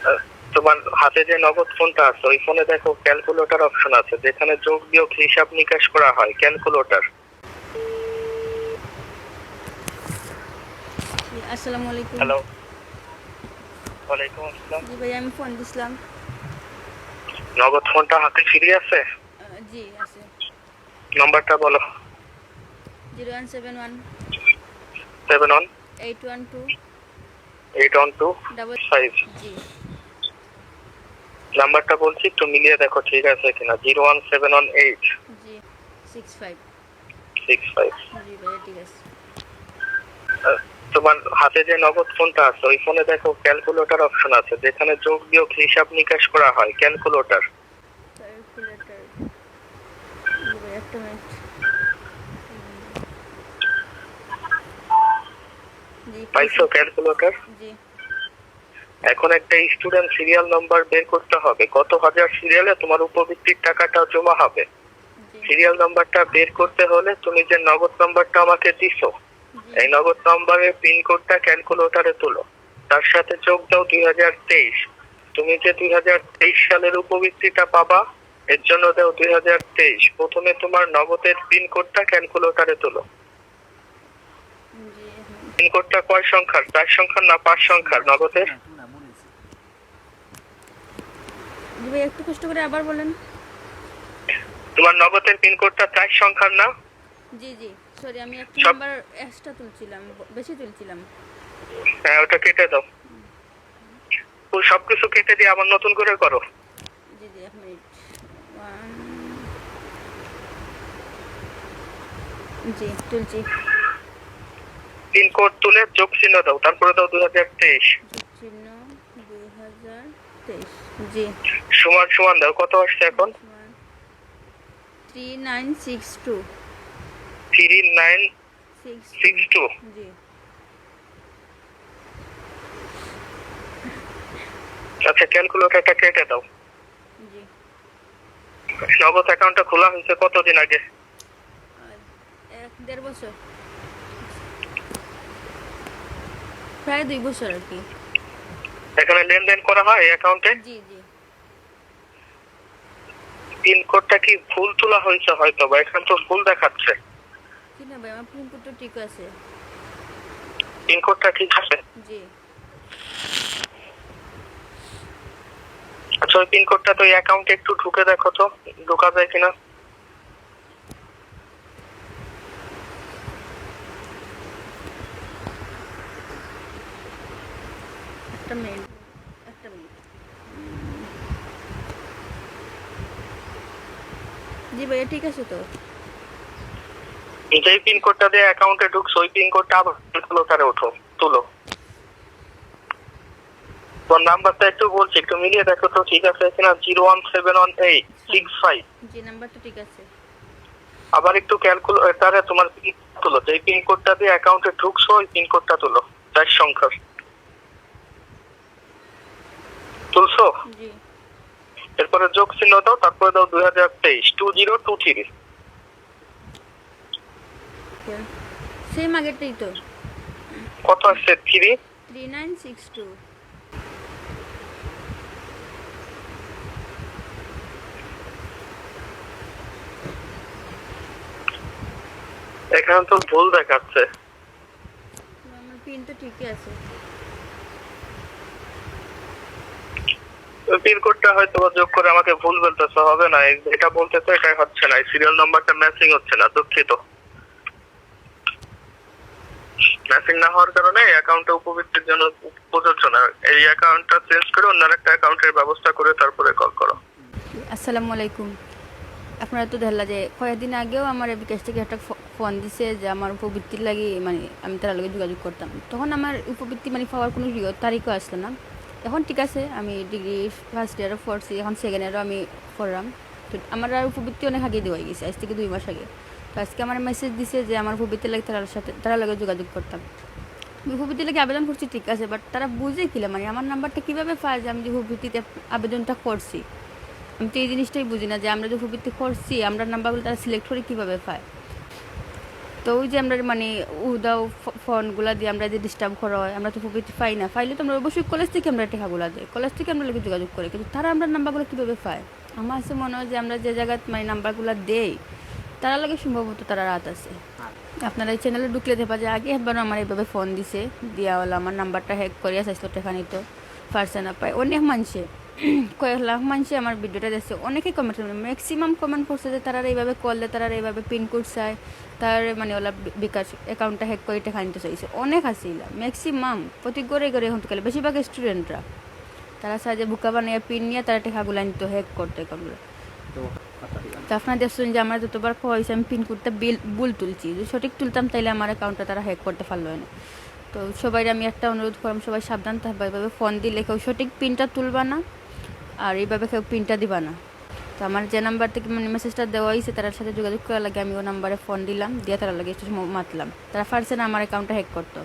আহ, তোমার হাতে যে নগদ ফোনটা আছে ওই ফোনে দেখো ক্যালকুলেটর অপশন আছে, যেখানে যোগ বিয়োগ হিসাব নিকাশ করা হয়। ক্যালকুলেটর। আসসালামু আলাইকুম। হ্যালো, ওয়ালাইকুম আসসালাম। জি ভাই, আমি ফোন দিছিলাম। নগদ ফোনটা হাতে ফ্রি আছে? জি আছে। নাম্বারটা বলো। 0171 7 812 812 ডাবল 5। জি নাম্বারটা বলছি, একটু মিলিয়ে দেখো ঠিক আছে কিনা। 01718 জি 65। 65। জি ভাইয়া ঠিক আছে। তোমার হাতে যে নগদ ফোনটা আছে ওই ফোনে দেখো ক্যালকুলেটর অপশন আছে, যেখানে যোগ বিয়োগ হিসাব নিকাশ করা হয়। ক্যালকুলেটর। ক্যালকুলেটর। জি ভাই, একটা মিনিট। জি পাইছো ক্যালকুলেটর? জি এখন একটা স্টুডেন্ট সিরিয়াল নাম্বার বের করতে হবে। কত হাজার সিরিয়ালে তোমার উপবৃত্তির টাকাটা জমা হবে। জি সিরিয়াল নাম্বারটা বের করতে হলে তুমি যে নগদ নাম্বারটা আমাকে দিছো, এই নগদ নাম্বারের পিন কোডটা ক্যালকুলেটরে তুলো, তার সাথে যোগ দাও 2023। তুমি যে 2023 সালের উপবৃত্তিটা পাবা, এর জন্য দাও 2023। প্রথমে তোমার নগদের পিন কোডটা ক্যালকুলেটরে তুলো। জি পিন কোডটা কয় সংখ্যার? 4 সংখ্যার না 5 সংখ্যার নগদের? জি ভাই, একটু কষ্ট করে আবার বলেন। তোমার নগদের পিন কোডটা 4 সংখ্যার না? জি জি সরি, আমি একটা সব- নাম্বার এক্সট্রা তুলছিলাম, বেশি তুলছিলাম। হ্যাঁ, ওটা কেটে দাও। সবকিছু কেটে দিয়ে আবার নতুন করে করো। জি জি এক মিনিট। জি তুলছি। পিন কোড তুলে যোগ চিহ্ন দাও, তারপরে দাও 2023। চিহ্ন 2023। জি সমান সমান দাও। কত আসছে এখন? 3962। 3962। জি আচ্ছা, ক্যালকুলেটরটা কেটে দাও। জি নগদ অ্যাকাউন্টটা খোলা হয়েছে কতদিন আগে? 1.5 বছর, প্রায় 2 বছর আর কি। এখানে লেনদেন করা হয় এই অ্যাকাউন্টে? জি জি পিন কোডটা কি ভুল তোলা হয়েছে হয়তো, বা এখানে তো ভুল দেখাচ্ছে। কি না ভাই, আমার পিনকোড তো ঠিক আছে। পিন কোডটা ঠিক আছে? জি আচ্ছা, ওই পিন কোডটা তো এই অ্যাকাউন্টে একটু ঢুকে দেখো তো, ঢোকা যায় কিনা। একটা মিনিট, একটা মিনিট। জি ভাইয়া ঠিক আছে তো। যেই পিন কোডটা দিয়ে অ্যাকাউন্টে ঢুকছো ওই পিন কোডটা আবার ক্যালকুলেটরে ওঠো, তুলো। তোর নাম্বারটা একটু বলছি, একটু মিলিয়ে দেখো তো ঠিক আছে কিনা। 0171865। জি নাম্বারটা ঠিক আছে। আবার একটু ক্যালকুলেটরে তোমার পিন তুলো, যেই পিন কোডটা দিয়ে অ্যাকাউন্টে ঢুকছো ওই পিন কোডটা তুলো, 4 সংখ্যার। তুলছো? জি এরপরে যোগ চিহ্ন দাও, তারপরে দাও 2023 2023। সেম আগেরটাই তো। কত আসছে? 3962। এখানে তো ভুল দেখাচ্ছে। আমার পিন তো ঠিকই আছে। পিন কোডটা হয়তো যোগ করে আমাকে ভুল বলতেছে, হবে না। এটা বলতে তো এটাই হচ্ছে না, সিরিয়াল নাম্বারটা ম্যাচিং হচ্ছে না, দুঃখিত। ম্যাচিং না হওয়ার কারণে অ্যাকাউন্টে উপবৃত্তির জন্য প্রযোজ্য না। এই অ্যাকাউন্টটা চেঞ্জ করে অন্য একটা অ্যাকাউন্টের ব্যবস্থা করে তারপরে কল করো। আসসালামু আলাইকুম। আপনারা তো দেখলা যে কয়েকদিন আগেও আমার বিকাশ থেকে একটা ফোন দিছে যে আমার উপবৃত্তির লাগি, মানে আমি তার লগে যোগাযোগ করতাম, তখন আমার উপবৃত্তি মানে পাওয়ার কোনো তারিখও আসলো না। এখন ঠিক আছে, আমি ডিগ্রি ফার্স্ট ইয়ারও পড়ছি, এখন সেকেন্ড ইয়ারও আমি পড়লাম। তো আমার আর উপবৃত্তি অনেক আগে দেওয়া গেছে, আজ থেকে 2 মাস আগে। তো আজকে আমার মেসেজ দিছে যে আমার উপবৃত্তির লাগে তারা লগে যোগাযোগ করতাম। উপবৃত্তি লাগে আবেদন করছি ঠিক আছে, বাট তারা বুঝে কিলা মানে আমার নাম্বারটা কীভাবে পায় যে আমি যে উপবৃত্তিতে আবেদনটা করছি। আমি তো এই জিনিসটাই বুঝি না যে আমরা যে উপবৃত্তি করছি আমরা নাম্বারগুলো তারা সিলেক্ট করে কীভাবে পায়। তো তো ওই যে আমরা মানে উদাও ফোনগুলা দিয়ে আমরা যে ডিস্টার্ব করা হয়, আমরা তো প্রকৃতি পাই না, পাইলে তো আমরা অবশ্যই কলেজ থেকে আমরা টেকাগুলা দিই, কলেজ থেকে আমরা লোকে যোগাযোগ করি, কিন্তু তারা আমরা নাম্বারগুলো কীভাবে পায়? আমার কাছে মনে হয় যে আমরা যে জায়গায় মানে নাম্বারগুলো দেই তারা লাগে সম্ভবত তারা রাত আছে। আপনারা এই চ্যানেলে ঢুকলে দেখা যায় আগে একবার আমার এইভাবে ফোন দিছে, দিয়া হলো আমার নাম্বারটা হ্যাক করিয়া চাইছিল টাকা নিত, পারছে না পায়। অনেক মানুষে কয়েক লাখ মানুষে আমার ভিডিওটা দেখছে, অনেকেই কমেন্ট করছে, ম্যাক্সিমাম কমেন্ট করছে যে তারা এইভাবে কল দেয়, তারা এইভাবে পিন কোড চায়, তার মানে ওলা বিকাশ অ্যাকাউন্টটা হ্যাক করে টাকা নিতে চাইছে। অনেক আছে ম্যাক্সিমাম প্রতি ঘরে ঘরে এখন কালে বেশিরভাগ স্টুডেন্টরা তারা চায় যে বুকা বানিয়ে পিন নিয়ে তারা টাকাগুলো নিত হ্যাক করতে অ্যাকাউন্টগুলো। তো আপনারা দেখছেন যে আমার যতবার খাওয়া হয়েছে আমি পিন কোডটা ভুল তুলছি, যদি সঠিক তুলতাম তাইলে আমার অ্যাকাউন্টটা তারা হ্যাক করতে পারলো না। তো সবাই আমি একটা অনুরোধ করলাম, সবাই সাবধান থাকবে, এভাবে ফোন দিলে কেউ সঠিক পিনটা তুলবা না, আর এইভাবে কেউ পিনটা দিবা না। তো আমার যে নাম্বার থেকে মানে মেসেজটা দেওয়া হয়েছে তার সাথে যোগাযোগ করার লাগে আমি ও নাম্বারে ফোন দিলাম, দিয়ে তারা লাগে একটু মাতলাম, তারা পারছে না আমার অ্যাকাউন্টটা হ্যাক করতো।